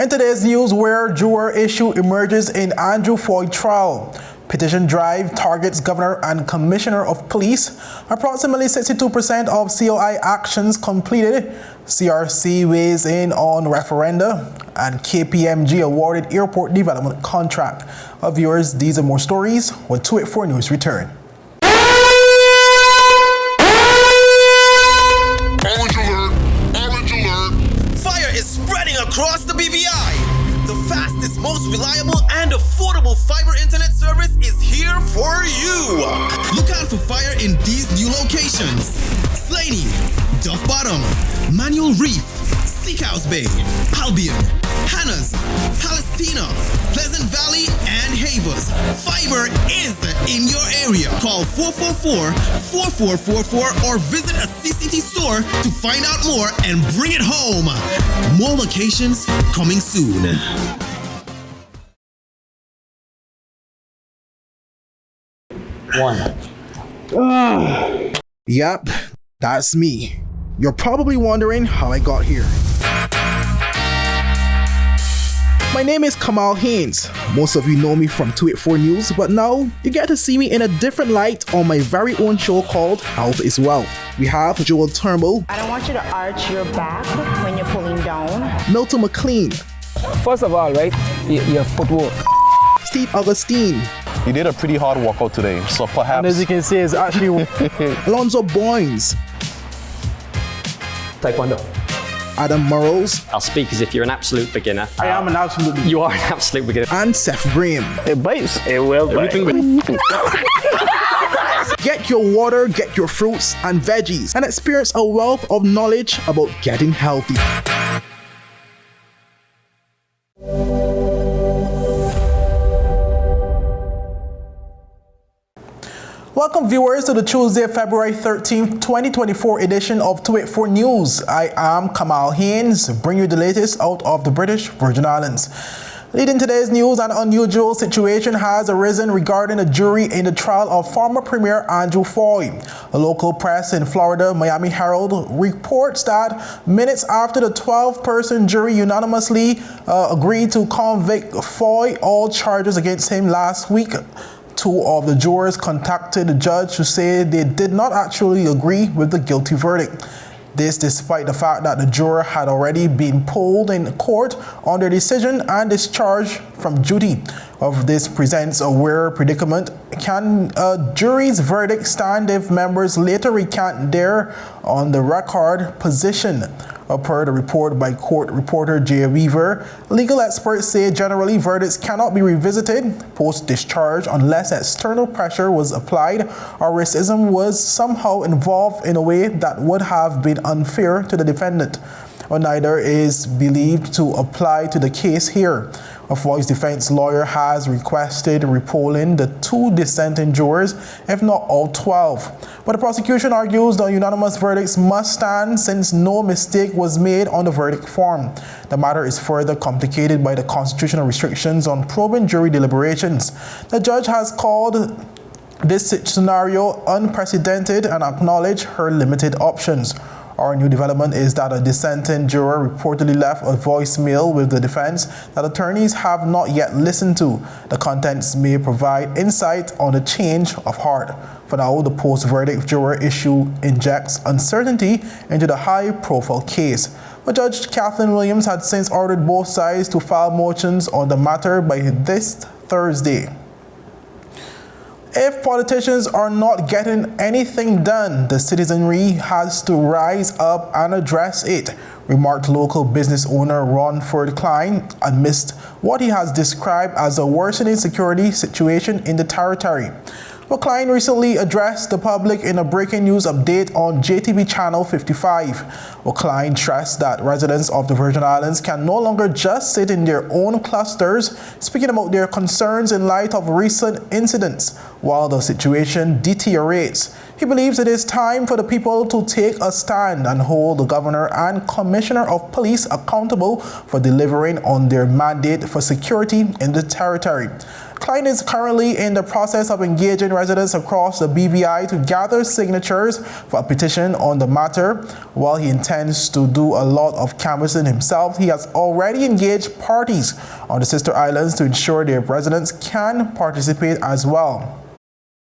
In today's news, where juror issue emerges in Andrew Floyd trial. Petition drive targets governor and commissioner of police. Approximately 62% of COI actions completed. CRC weighs in on referenda. And KPMG awarded airport development contract. Viewers, these and more stories when 284 News return. Orange alert! Fire is spreading across the BVI. The fastest, most reliable, and affordable fiber internet service is here for you. Look out for fire in these new locations: Slaney, Duff Bottom, Manual Reef, Seacows Bay, Albion, Hannah's, Palestina, Pleasant Valley, and Havers. Fiber is in your area. Call 444-4444 or visit a CCT store to find out more and bring it home. More locations coming soon. Yep, that's me. You're probably wondering how I got here. My name is Kamal Haynes. Most of you know me from 284 News, but now you get to see me in a different light on my very own show called Health is Wealth. We have Joel Turnbull. I don't want you to arch your back when you're pulling down. Milton McLean. First of all, right, your footwork. Steve Augustine. You did a pretty hard workout today, so perhaps... And as you can see, it's actually... Alonzo Boynes. Taekwondo. Adam Murrows. I'll speak as if you're an absolute beginner. I am an absolute beginner. You are an absolute beginner. And Seth Graham. It bites. It will bite. Get your water, get your fruits and veggies, and experience a wealth of knowledge about getting healthy. Welcome viewers to the Tuesday, February 13th, 2024 edition of 284 News. I am Kamal Haynes, bring you the latest out of the British Virgin Islands. Leading today's news, an unusual situation has arisen regarding a jury in the trial of former Premier Andrew Floyd. A local press in Florida, Miami Herald, reports that minutes after the 12-person jury unanimously agreed to convict Floyd all charges against him last week, two of the jurors contacted the judge to say they did not actually agree with the guilty verdict. This despite the fact that the juror had already been polled in court on their decision and discharged from duty. This presents a weird predicament. Can a jury's verdict stand if members later recant their on the record position? Per the report by court reporter VIVA, legal experts say generally verdicts cannot be revisited post-discharge unless external pressure was applied or racism was somehow involved in a way that would have been unfair to the defendant. Or neither is believed to apply to the case here. Floyd's defense lawyer has requested repolling the two dissenting jurors, if not all 12. But the prosecution argues the unanimous verdicts must stand since no mistake was made on the verdict form. The matter is further complicated by the constitutional restrictions on probing jury deliberations. The judge has called this scenario unprecedented and acknowledged her limited options. Our new development is that a dissenting juror reportedly left a voicemail with the defense that attorneys have not yet listened to. The contents may provide insight on the change of heart. For now, the post-verdict juror issue injects uncertainty into the high-profile case. But Judge Kathleen Williams had since ordered both sides to file motions on the matter by this Thursday. If politicians are not getting anything done, the citizenry has to rise up and address it, remarked local business owner Ronford Klein amidst what he has described as a worsening security situation in the territory. Well, Klein recently addressed the public in a breaking news update on JTV Channel 55. Well, Klein stressed that residents of the Virgin Islands can no longer just sit in their own clusters, speaking about their concerns in light of recent incidents, while the situation deteriorates. He believes it is time for the people to take a stand and hold the governor and commissioner of police accountable for delivering on their mandate for security in the territory. Klein is currently in the process of engaging residents across the BVI to gather signatures for a petition on the matter. While he intends to do a lot of canvassing himself, he has already engaged parties on the sister islands to ensure their residents can participate as well.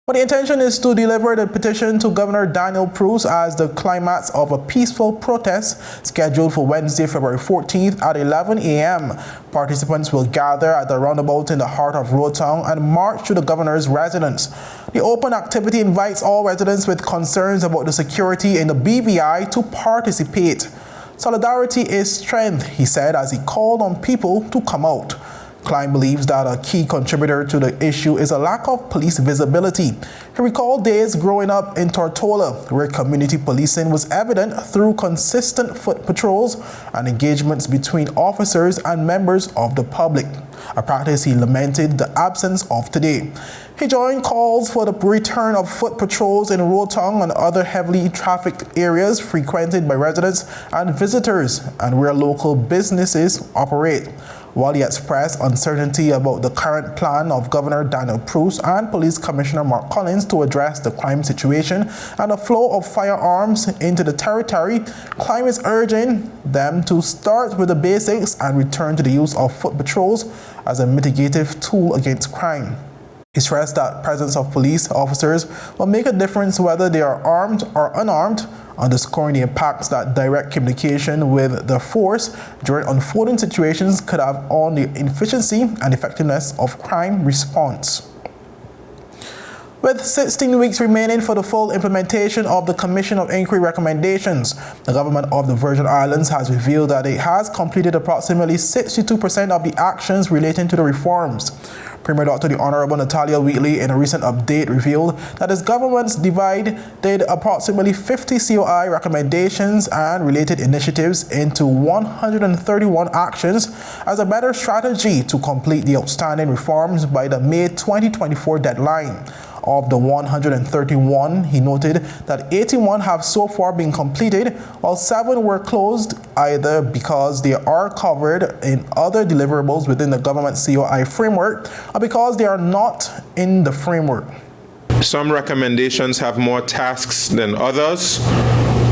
But the intention is to deliver the petition to Governor Daniel Prus as the climax of a peaceful protest scheduled for Wednesday, February 14th at 11 a.m. Participants will gather at the roundabout in the heart of Rotown and march to the governor's residence. The open activity invites all residents with concerns about the security in the BVI to participate. Solidarity is strength, he said as he called on people to come out. Klein believes that a key contributor to the issue is a lack of police visibility. He recalled days growing up in Tortola, where community policing was evident through consistent foot patrols and engagements between officers and members of the public, a practice he lamented the absence of today. He joined calls for the return of foot patrols in Rotown and other heavily trafficked areas frequented by residents and visitors and where local businesses operate. While he expressed uncertainty about the current plan of Governor Daniel Prus and Police Commissioner Mark Collins to address the crime situation and the flow of firearms into the territory, Klein is urging them to start with the basics and return to the use of foot patrols as a mitigative tool against crime. He stressed that presence of police officers will make a difference whether they are armed or unarmed, underscoring the impacts that direct communication with the force during unfolding situations could have on the efficiency and effectiveness of crime response. With 16 weeks remaining for the full implementation of the Commission of Inquiry recommendations, the government of the Virgin Islands has revealed that it has completed approximately 62% of the actions relating to the reforms. Premier Dr. The Honorable Natalia Wheatley, in a recent update, revealed that his government's divided approximately 50 COI recommendations and related initiatives into 131 actions as a better strategy to complete the outstanding reforms by the May 2024 deadline. Of the 131, he noted that 81 have so far been completed, while 7 were closed either because they are covered in other deliverables within the government COI framework or because they are not in the framework. Some recommendations have more tasks than others.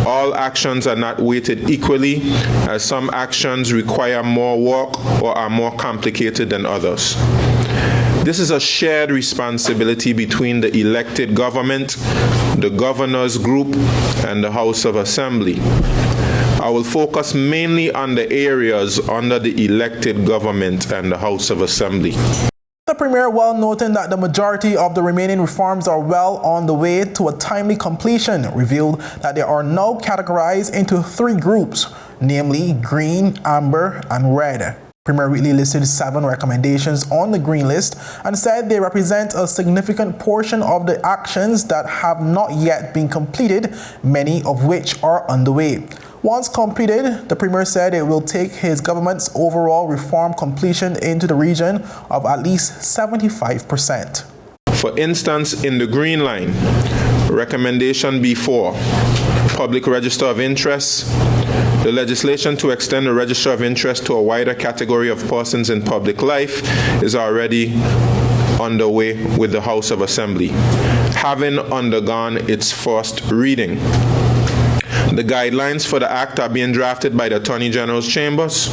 All actions are not weighted equally, as some actions require more work or are more complicated than others. This is a shared responsibility between the elected government, the governor's group, and the House of Assembly. I will focus mainly on the areas under the elected government and the House of Assembly. The Premier, while noting that the majority of the remaining reforms are well on the way to a timely completion, revealed that they are now categorized into 3 groups, namely green, amber, and red. Premier Wheatley listed 7 recommendations on the green list and said they represent a significant portion of the actions that have not yet been completed, many of which are underway. Once completed, the Premier said it will take his government's overall reform completion into the region of at least 75%. For instance, in the green line, recommendation B4, public register of interests. The legislation to extend the register of interest to a wider category of persons in public life is already underway with the House of Assembly, having undergone its first reading. The guidelines for the Act are being drafted by the Attorney General's chambers.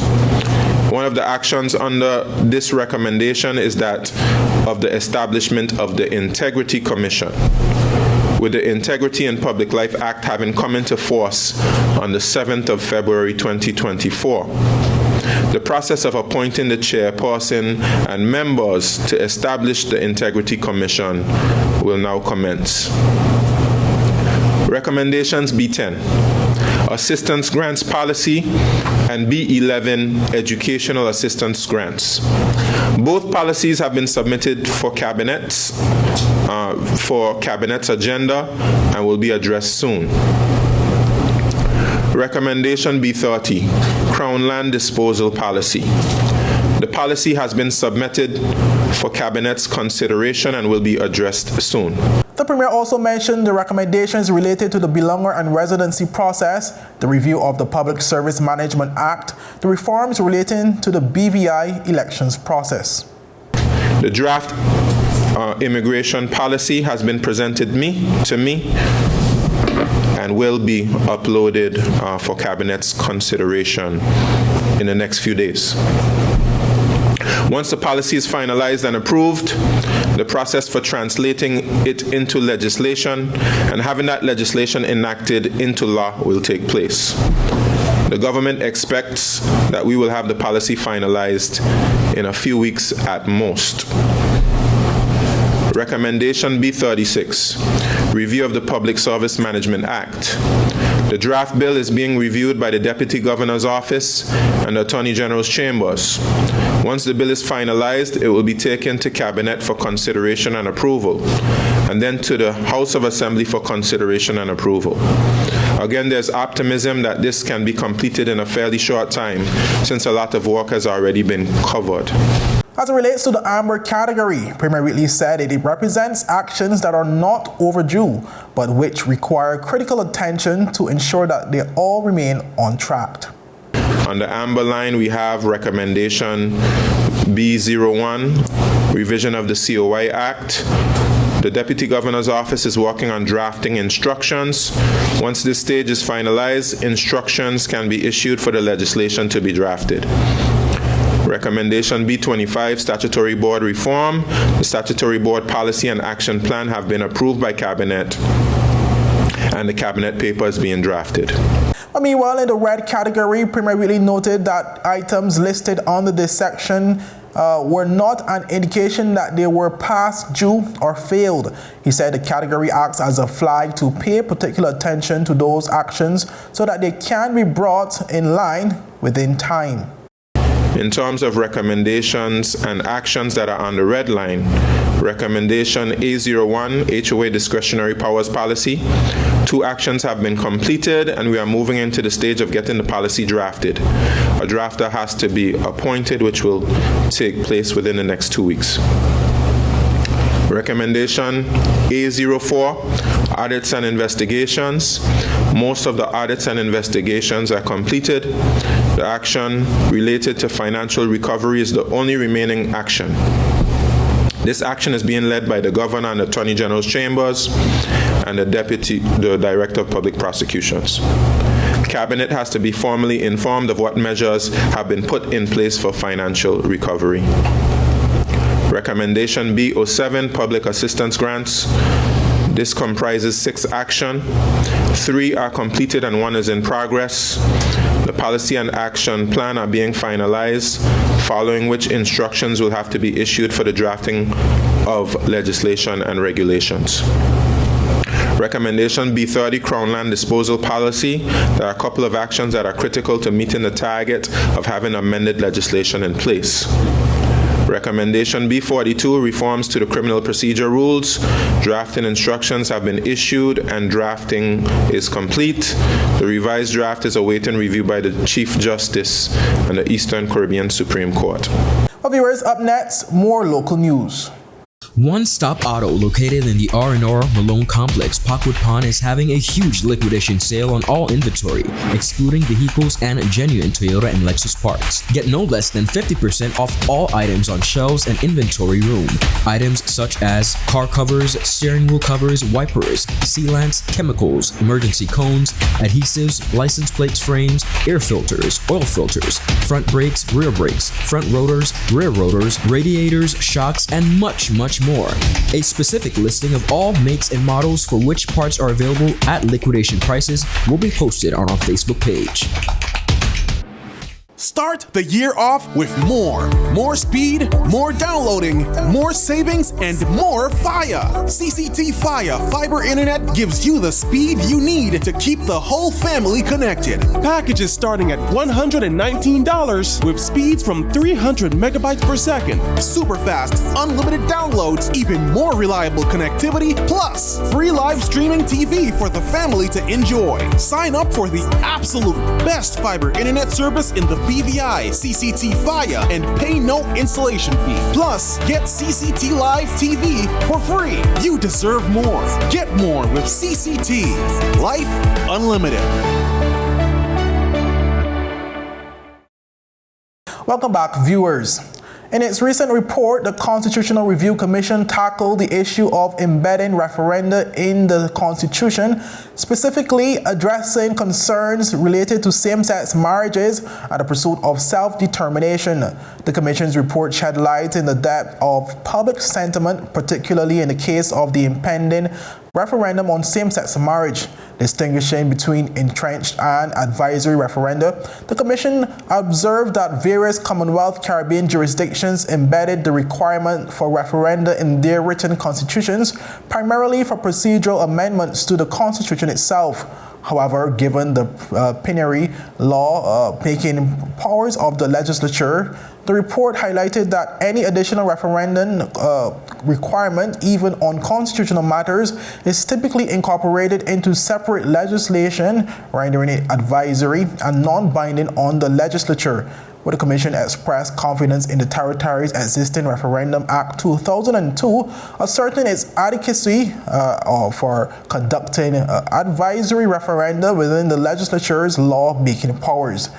One of the actions under this recommendation is that of the establishment of the Integrity Commission, with the Integrity in Public Life Act having come into force on the 7th of February 2024. The process of appointing the chairperson and members to establish the Integrity Commission will now commence. Recommendations B10, Assistance Grants Policy, and B11, Educational Assistance Grants. Both policies have been submitted for Cabinet's agenda and will be addressed soon. Recommendation B30, Crown Land Disposal Policy. The policy has been submitted for Cabinet's consideration and will be addressed soon. The Premier also mentioned the recommendations related to the belonger and residency process, the review of the Public Service Management Act, the reforms relating to the BVI elections process. The draft immigration policy has been presented to me and will be uploaded for Cabinet's consideration in the next few days. Once the policy is finalized and approved, the process for translating it into legislation and having that legislation enacted into law will take place. The government expects that we will have the policy finalized in a few weeks at most. Recommendation B36, Review of the Public Service Management Act. The draft bill is being reviewed by the Deputy Governor's Office and the Attorney General's Chambers. Once the bill is finalized, it will be taken to Cabinet for consideration and approval, and then to the House of Assembly for consideration and approval. Again, there's optimism that this can be completed in a fairly short time, since a lot of work has already been covered. As it relates to the amber category, Premier Wheatley said it represents actions that are not overdue, but which require critical attention to ensure that they all remain on track. On the amber line, we have recommendation B01, revision of the COI Act. The Deputy Governor's Office is working on drafting instructions. Once this stage is finalized, instructions can be issued for the legislation to be drafted. Recommendation B25, Statutory Board Reform. The Statutory Board Policy and Action Plan have been approved by Cabinet, and the Cabinet paper is being drafted. Meanwhile, in the red category, Premier Wheatley noted that items listed under this section were not an indication that they were past due or failed. He said the category acts as a flag to pay particular attention to those actions so that they can be brought in line within time. In terms of recommendations and actions that are on the red line, recommendation A01, HOA Discretionary Powers Policy. 2 actions have been completed and we are moving into the stage of getting the policy drafted. A drafter has to be appointed, which will take place within the next 2 weeks. Recommendation A04, Audits and Investigations. Most of the audits and investigations are completed. The action related to financial recovery is the only remaining action. This action is being led by the Governor and Attorney General's Chambers and the Director of Public Prosecutions. Cabinet has to be formally informed of what measures have been put in place for financial recovery. Recommendation B07, Public Assistance Grants. This comprises 6 actions. 3 are completed and 1 is in progress. The policy and action plan are being finalized, following which instructions will have to be issued for the drafting of legislation and regulations. Recommendation B30, Crown Land Disposal Policy. There are a couple of actions that are critical to meeting the target of having amended legislation in place. Recommendation B42, reforms to the criminal procedure rules. Drafting instructions have been issued and drafting is complete. The revised draft is awaiting review by the Chief Justice and the Eastern Caribbean Supreme Court. Well, viewers, up next, more local news. One Stop Auto, located in the R&R Malone Complex, Parkwood Pond, is having a huge liquidation sale on all inventory, excluding vehicles and genuine Toyota and Lexus parts. Get no less than 50% off all items on shelves and inventory room. Items such as car covers, steering wheel covers, wipers, sealants, chemicals, emergency cones, adhesives, license plates, frames, air filters, oil filters, front brakes, front rotors, rear rotors, radiators, shocks, and much more. A specific listing of all makes and models for which parts are available at liquidation prices will be posted on our Facebook page. Start the year off with more speed, more downloading, more savings, and more FAHIE. CCT FAHIE Fiber Internet gives you the speed you need to keep the whole family connected. Packages starting at $119 with speeds from 300 megabytes per second, super fast, unlimited downloads, even more reliable connectivity, plus free live streaming TV for the family to enjoy. Sign up for the absolute best fiber internet service in the BVI, CCT FAHIE, and pay no installation fee. Plus, get CCT Live TV for free. You deserve more. Get more with CCT. Life Unlimited. Welcome back, viewers. In its recent report, the Constitutional Review Commission tackled the issue of embedding referenda in the Constitution, specifically addressing concerns related to same-sex marriages and the pursuit of self-determination. The Commission's report shed light in the depth of public sentiment, particularly in the case of the impending referendum on same-sex marriage. Distinguishing between entrenched and advisory referenda, the Commission observed that various Commonwealth Caribbean jurisdictions embedded the requirement for referenda in their written constitutions, primarily for procedural amendments to the Constitution itself. However, given the plenary law making powers of the legislature, the report highlighted that any additional referendum requirement, even on constitutional matters, is typically incorporated into separate legislation, rendering it advisory and non-binding on the legislature. Where the Commission expressed confidence in the Territories' existing Referendum Act 2002, asserting its adequacy for conducting advisory referenda within the legislature's law-making powers.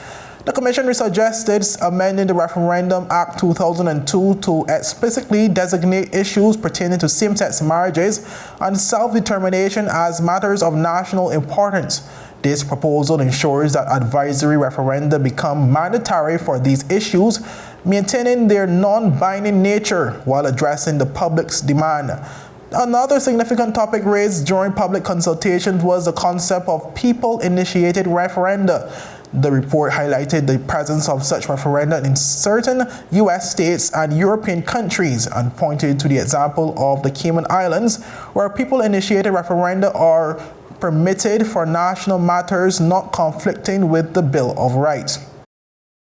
The Commission suggested amending the Referendum Act 2002 to explicitly designate issues pertaining to same-sex marriages and self-determination as matters of national importance. This proposal ensures that advisory referenda become mandatory for these issues, maintaining their non-binding nature while addressing the public's demand. Another significant topic raised during public consultations was the concept of people-initiated referenda. The report highlighted the presence of such referenda in certain U.S. states and European countries and pointed to the example of the Cayman Islands, where people-initiated referenda are permitted for national matters not conflicting with the Bill of Rights.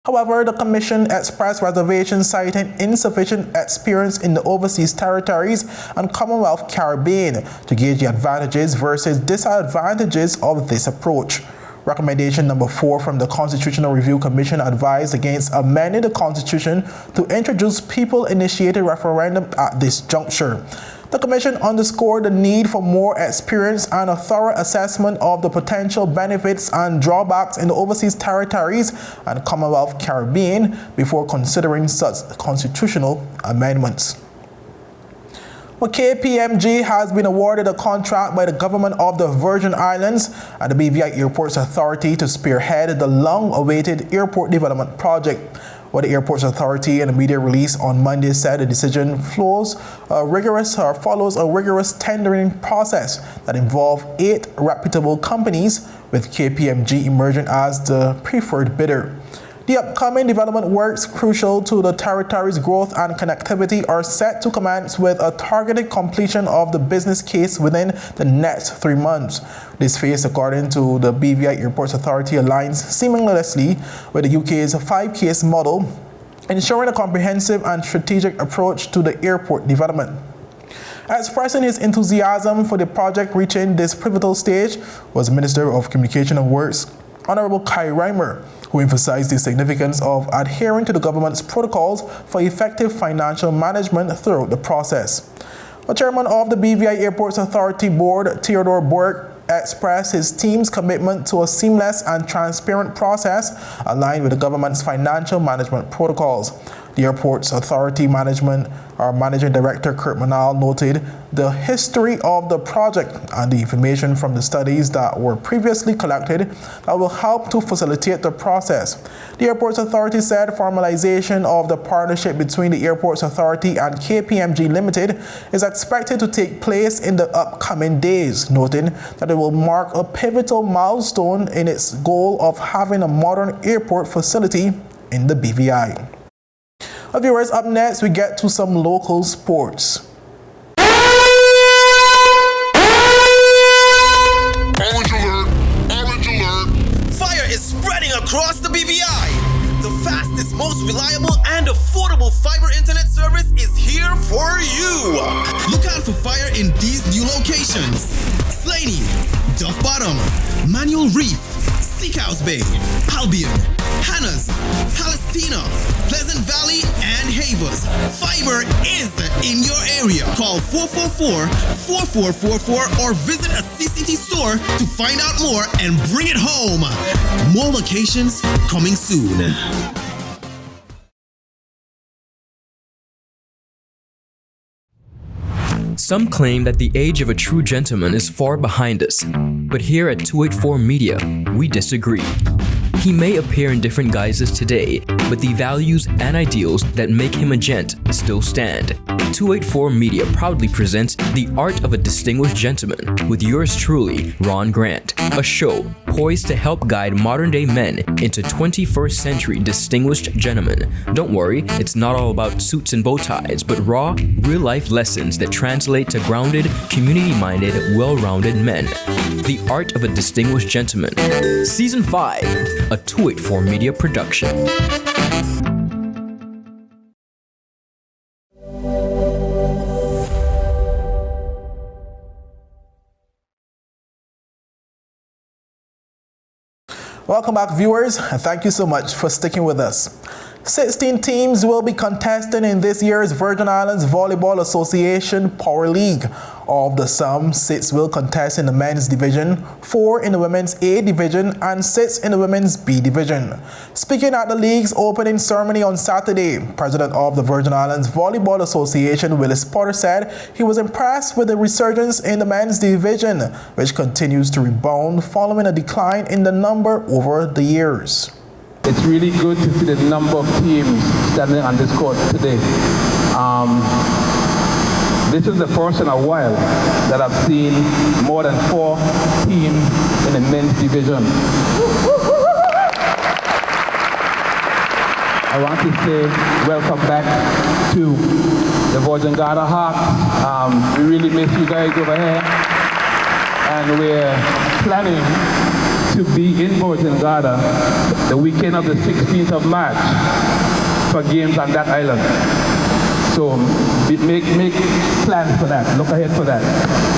However, the Commission expressed reservations citing insufficient experience in the overseas territories and Commonwealth Caribbean to gauge the advantages versus disadvantages of this approach. Recommendation number 4 from the Constitutional Review Commission advised against amending the Constitution to introduce people-initiated referendum at this juncture. The Commission underscored the need for more experience and a thorough assessment of the potential benefits and drawbacks in the overseas territories and Commonwealth Caribbean before considering such constitutional amendments. Well, KPMG has been awarded a contract by the government of the Virgin Islands and the BVI Airports Authority to spearhead the long-awaited airport development project. Well, the Airports Authority in a media release on Monday said the decision follows a rigorous tendering process that involved 8 reputable companies, with KPMG emerging as the preferred bidder. The upcoming development works crucial to the territory's growth and connectivity are set to commence with a targeted completion of the business case within the next 3 months. This phase, according to the BVI Airports Authority, aligns seamlessly with the UK's 5-case model, ensuring a comprehensive and strategic approach to the airport development. Expressing his enthusiasm for the project reaching this pivotal stage was Minister of Communication and Works, Honorable Kai Reimer, who emphasized the significance of adhering to the government's protocols for effective financial management throughout the process. The chairman of the BVI Airports Authority Board, Theodore Burke, expressed his team's commitment to a seamless and transparent process aligned with the government's financial management protocols. The Airports Authority Managing Director Kurt Manal noted the history of the project and the information from the studies that were previously collected that will help to facilitate the process. The Airports Authority said formalization of the partnership between the Airports Authority and KPMG Limited is expected to take place in the upcoming days, noting that it will mark a pivotal milestone in its goal of having a modern airport facility in the BVI. Viewers, up next we get to some local sports. Orange alert! Orange alert! Fire is spreading across the BVI. The fastest, most reliable, and affordable fiber internet service is here for you. Look out for Fire in these new locations: Slaney, Duff Bottom, Manual Reef, Seacoast Bay, Albion, Hannah's, Palestina, Pleasant Valley, and Havers. Fiber is in your area. Call 444-4444 or visit a CCT store to find out more and bring it home. More locations coming soon. Some claim that the age of a true gentleman is far behind us, but here at 284 Media, we disagree. He may appear in different guises today, but the values and ideals that make him a gent still stand. 284 Media proudly presents The Art of a Distinguished Gentleman with yours truly, Ron Grant, a show poised to help guide modern-day men into 21st century distinguished gentlemen. Don't worry, it's not all about suits and bow ties, but raw, real-life lessons that translate to grounded, community-minded, well-rounded men. The Art of a Distinguished Gentleman, Season 5, a 284 Media production. Welcome back, viewers, and thank you so much for sticking with us. 16 teams will be contesting in this year's Virgin Islands Volleyball Association Power League. Of the sum, 6 will contest in the men's division, 4 in the women's A division, and 6 in the women's B division. Speaking at the league's opening ceremony on Saturday, President of the Virgin Islands Volleyball Association, Willis Potter, said he was impressed with the resurgence in the men's division, which continues to rebound following a decline in the number over the years. It's really good to see the number of teams standing on this court today. This is the first in a while that I've seen more than 4 teams in the men's division. I want to say welcome back to the Virgin Garda Hawks. We really miss you guys over here. And we're planning to be in Virgin Garda the weekend of the 16th of March for games on that island. So make plans for that, look ahead for that.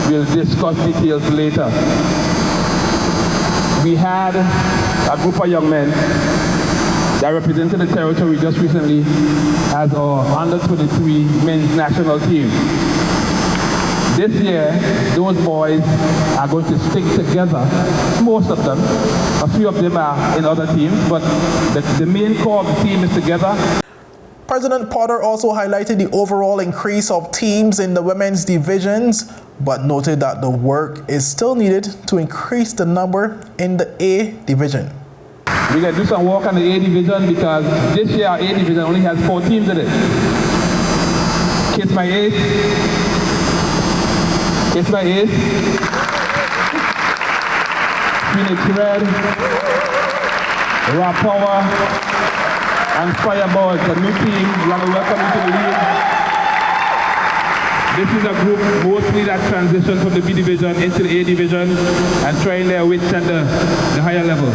We'll discuss details later. We had a group of young men that represented the territory just recently as our under-23 men's national team. This year, those boys are going to stick together, most of them. A few of them are in other teams, but the main core of the team is together. President Potter also highlighted the overall increase of teams in the women's divisions, but noted that the work is still needed to increase the number in the A division. We're going to do some work on the A division because this year our A division only has 4 teams in it. Kiss my ace. Kiss my ace. Phoenix Red. Raw Power. And Fireball, a new team. We want to welcome you to the league. This is a group mostly that transitioned from the B division into the A division and trying their wits at the higher level.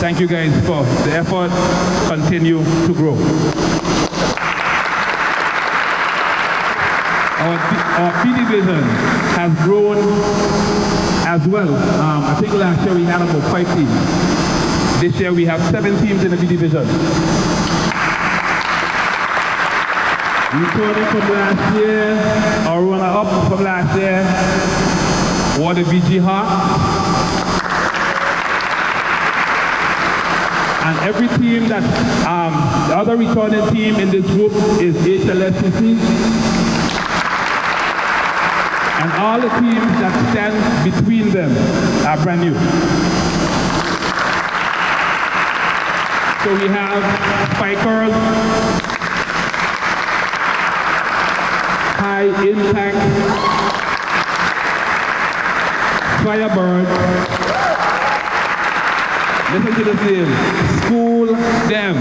Thank you guys for the effort. Continue to grow. Our B division has grown as well. I think last year we had about 5 teams. This year we have 7 teams in the B division. Returning from last year, our runner-up from last year, were the VG Hawks. And every team that, the other returning team in this group is HLSCC. And all the teams that stand between them are brand new. So we have Spikers, High Impact, Firebird. Listen to this name, School Them.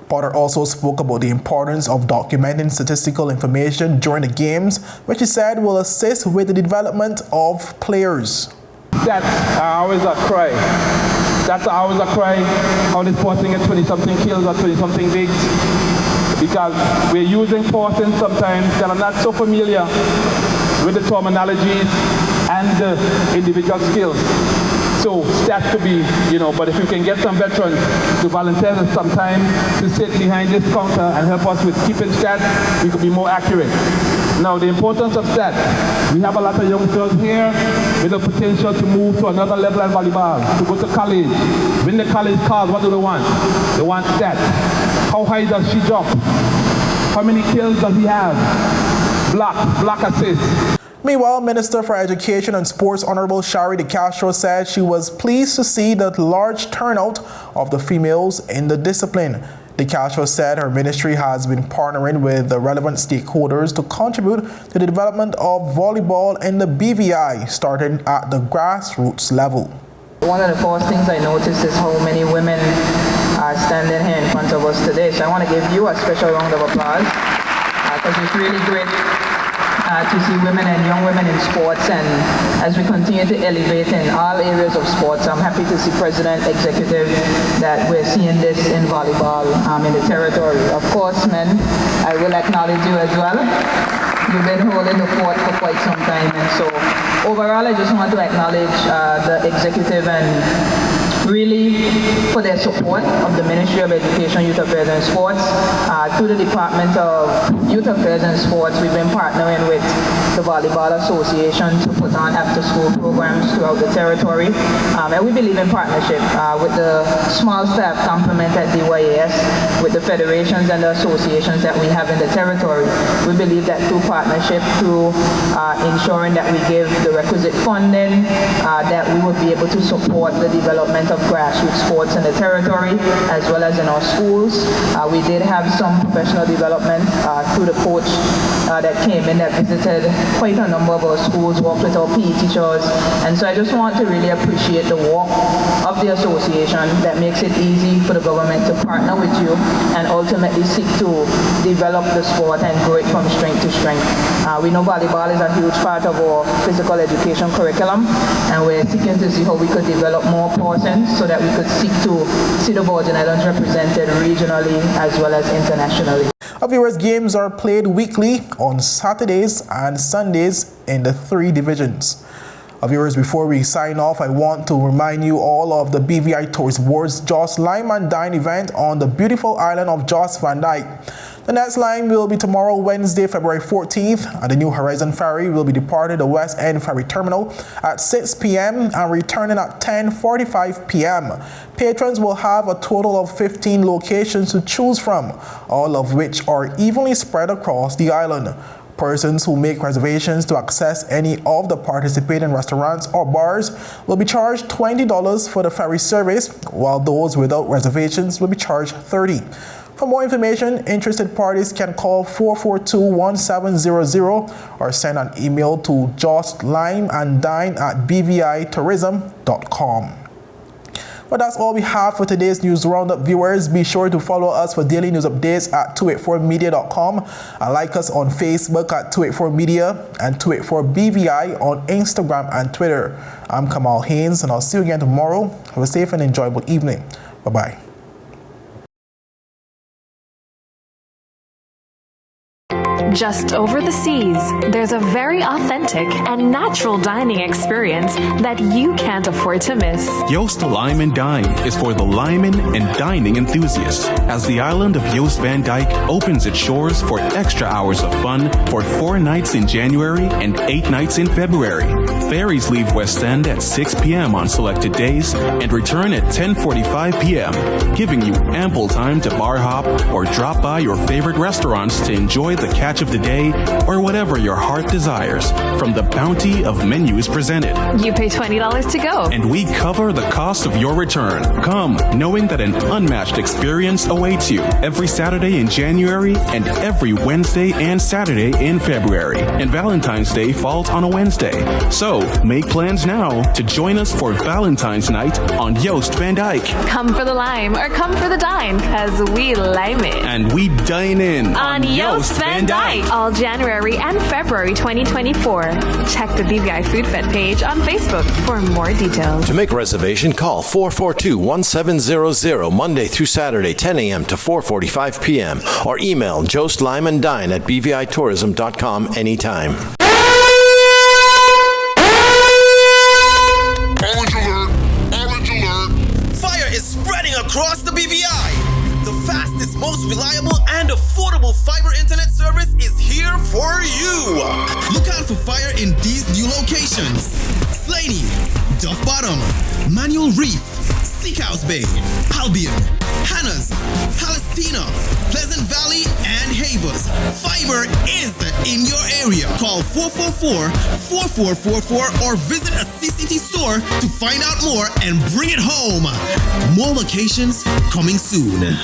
Potter also spoke about the importance of documenting statistical information during the games, which he said will assist with the development of players. That's always a cry. That's always a cry how this sporting at 20-something kills or 20-something bigs. Because we're using portions sometimes that are not so familiar with the terminologies and the individual skills. So stats could be, but if we can get some veterans to volunteer some time to sit behind this counter and help us with keeping stats, we could be more accurate. Now, the importance of stats. We have a lot of youngsters here with the potential to move to another level in volleyball, to go to college. When the college calls, what do they want? They want stats. How high does she jump? How many kills does he have? block assist. Meanwhile, Minister for Education and Sports Honorable Shari De Castro said she was pleased to see the large turnout of the females in the discipline. De Castro said her ministry has been partnering with the relevant stakeholders to contribute to the development of volleyball in the BVI, starting at the grassroots level. One of the first things I noticed is how many women are standing here in front of us today. So I want to give you a special round of applause because it's really great to see women and young women in sports, and as we continue to elevate in all areas of sports, I'm happy to see President Executive that we're seeing this in volleyball in the territory. Of course, men, I will acknowledge you as well. You've been holding the fort for quite some time, and so overall I just want to acknowledge the executive and really for their support of the Ministry of Education, Youth Affairs and Sports. Through the Department of Youth Affairs and Sports, we've been partnering with the Volleyball Association to put on after-school programs throughout the territory. And we believe in partnership with the small staff complement at DYAS, with the federations and the associations that we have in the territory. We believe that through partnership, through ensuring that we give the requisite funding, that we would be able to support the development of grassroots sports in the territory as well as in our schools. We did have some professional development through the coach that came in that visited quite a number of our schools, worked with our PE teachers, and so I just want to really appreciate the work of the association that makes it easy for the government to partner with you and ultimately seek to develop the sport and grow it from strength to strength. We know volleyball is a huge part of our physical education curriculum, and we're seeking to see how we could develop more persons so that we could seek to see the Virgin Islands represented regionally as well as internationally. Our viewers, games are played weekly on Saturdays and Sundays in the 3 divisions. Our viewers, before we sign off, I want to remind you all of the BVI Tourist Board's Jost Lime and Dine event on the beautiful island of Jost Van Dyke. The next line will be tomorrow, Wednesday, February 14th, and the New Horizon Ferry will be departing the West End Ferry Terminal at 6 p.m. and returning at 10:45 p.m. Patrons will have a total of 15 locations to choose from, all of which are evenly spread across the island. Persons who make reservations to access any of the participating restaurants or bars will be charged $20 for the ferry service, while those without reservations will be charged $30. For more information, interested parties can call 442-1700 or send an email to jostlimeanddine@bvitourism.com. But that's all we have for today's News Roundup, viewers. Be sure to follow us for daily news updates at 284media.com and like us on Facebook at 284media and 284BVI on Instagram and Twitter. I'm Kamal Haynes, and I'll see you again tomorrow. Have a safe and enjoyable evening. Bye-bye. Just over the seas, there's a very authentic and natural dining experience that you can't afford to miss. Jost Lime and Dine is for the linemen and dining enthusiasts, as the island of Jost Van Dyke opens its shores for extra hours of fun for 4 nights in January and 8 nights in February. Ferries leave West End at 6 p.m. on selected days and return at 10:45 p.m., giving you ample time to bar hop or drop by your favorite restaurants to enjoy the catch of the day or whatever your heart desires from the bounty of menus presented. You pay $20 to go, and we cover the cost of your return. Come knowing that an unmatched experience awaits you every Saturday in January and every Wednesday and Saturday in February. And Valentine's Day falls on a Wednesday. So make plans now to join us for Valentine's night on Jost Van Dyke. Come for the lime or come for the dine, because we lime it. And we dine in on Jost Van Dyke. All January and February 2024. Check the BVI Food Fed page on Facebook for more details. To make a reservation, call 442-1700 Monday through Saturday, 10 a.m. to 4:45 p.m. or email jostlimeanddine@bvitourism.com anytime. Orange alert! Orange alert! Fire is spreading across the BVI. The fastest, most reliable, and affordable fiber internet service is here for you. Look out for fire in these new locations: Slaney, Duff Bottom, Manual Reef, Seacows Bay, Albion, Hannah's, Palestina, Pleasant Valley, and Havers. Fiber is in your area. Call 444-4444 or visit a CCT store to find out more and bring it home. More locations coming soon.